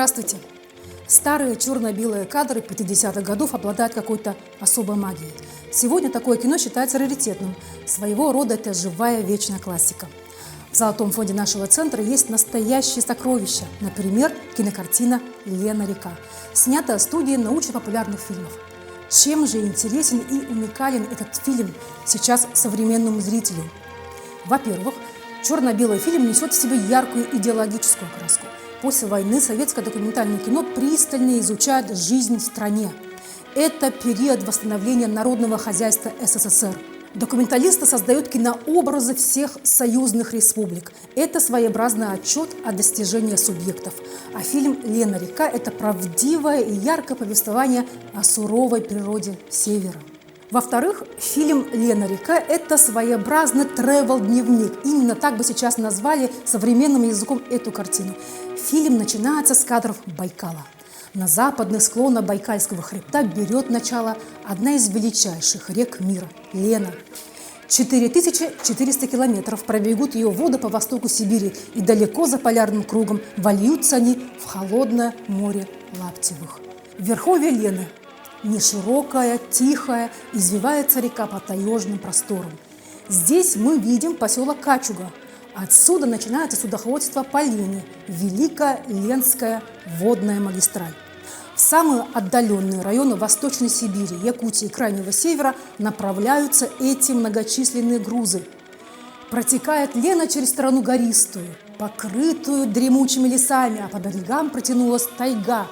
Здравствуйте! Старые черно-белые кадры 50-х годов обладают какой-то особой магией. Сегодня такое кино считается раритетным. Своего рода это живая вечная классика. В золотом фонде нашего центра есть настоящие сокровища. Например, кинокартина «Лена-река», снятая студией научно-популярных фильмов. Чем же интересен и уникален этот фильм сейчас современному зрителю? Во-первых, черно-белый фильм несет в себе яркую идеологическую окраску. После войны советское документальное кино пристально изучает жизнь в стране. Это период восстановления народного хозяйства СССР. Документалисты создают кинообразы всех союзных республик. Это своеобразный отчет о достижении субъектов. А фильм «Лена-река» – это правдивое и яркое повествование о суровой природе Севера. Во-вторых, фильм «Лена-река» – это своеобразный тревел-дневник. Именно так бы сейчас назвали современным языком эту картину. Фильм начинается с кадров Байкала. На западных склонах Байкальского хребта берет начало одна из величайших рек мира – Лена. 4400 километров пробегут ее воды по востоку Сибири, и далеко за полярным кругом вольются они в холодное море Лаптевых. В верховье Лены неширокая, тихая, извивается река по таежным просторам. Здесь мы видим поселок Качуга. Отсюда начинается судоходство по Лене, Великая Ленская водная магистраль. В самые отдаленные районы Восточной Сибири, Якутии и Крайнего Севера направляются эти многочисленные грузы. Протекает Лена через страну гористую, покрытую дремучими лесами, а по берегам протянулась тайга,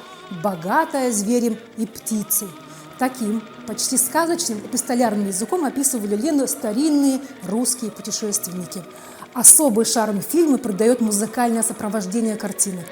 богатая зверем и птицей. Таким почти сказочным эпистолярным языком описывали Лену старинные русские путешественники. Особый шарм фильма придает музыкальное сопровождение картины.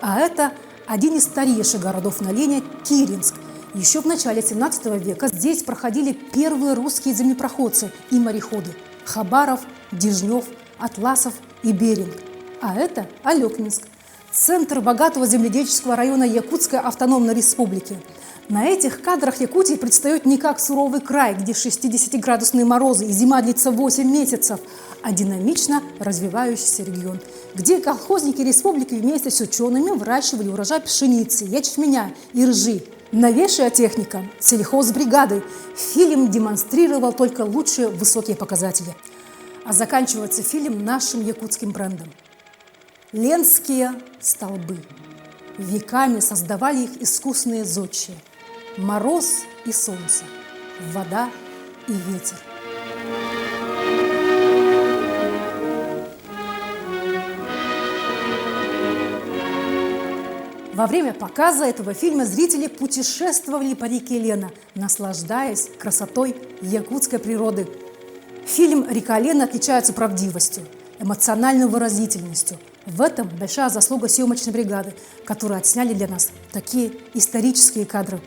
А это один из старейших городов на Лене – Киренск. Еще в начале 17 века здесь проходили первые русские землепроходцы и мореходы – Хабаров, Дежнев, Атласов и Беринг. А это Алекнинск – центр богатого земледельческого района Якутской автономной республики. На этих кадрах Якутии предстает не как суровый край, где 60-градусные морозы и зима длится 8 месяцев, а динамично развивающийся регион, где колхозники республики вместе с учеными выращивали урожай пшеницы, ячменя и ржи. Новейшая техника – сельхозбригады. Фильм демонстрировал только лучшие высокие показатели. А заканчивается фильм нашим якутским брендом. Ленские столбы. Веками создавали их искусные зодчие. Мороз и солнце, вода и ветер. Во время показа этого фильма зрители путешествовали по реке Лена, наслаждаясь красотой якутской природы. Фильм «Река Лена» отличается правдивостью, эмоциональной выразительностью. В этом большая заслуга съемочной бригады, которые отсняли для нас такие исторические кадры.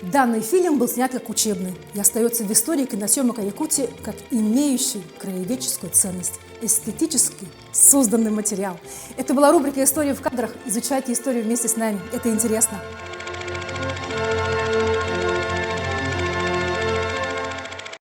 Данный фильм был снят как учебный и остается в истории киносъемок о Якутии как имеющий краеведческую ценность, эстетически созданный материал. Это была рубрика «История в кадрах». Изучайте историю вместе с нами. Это интересно.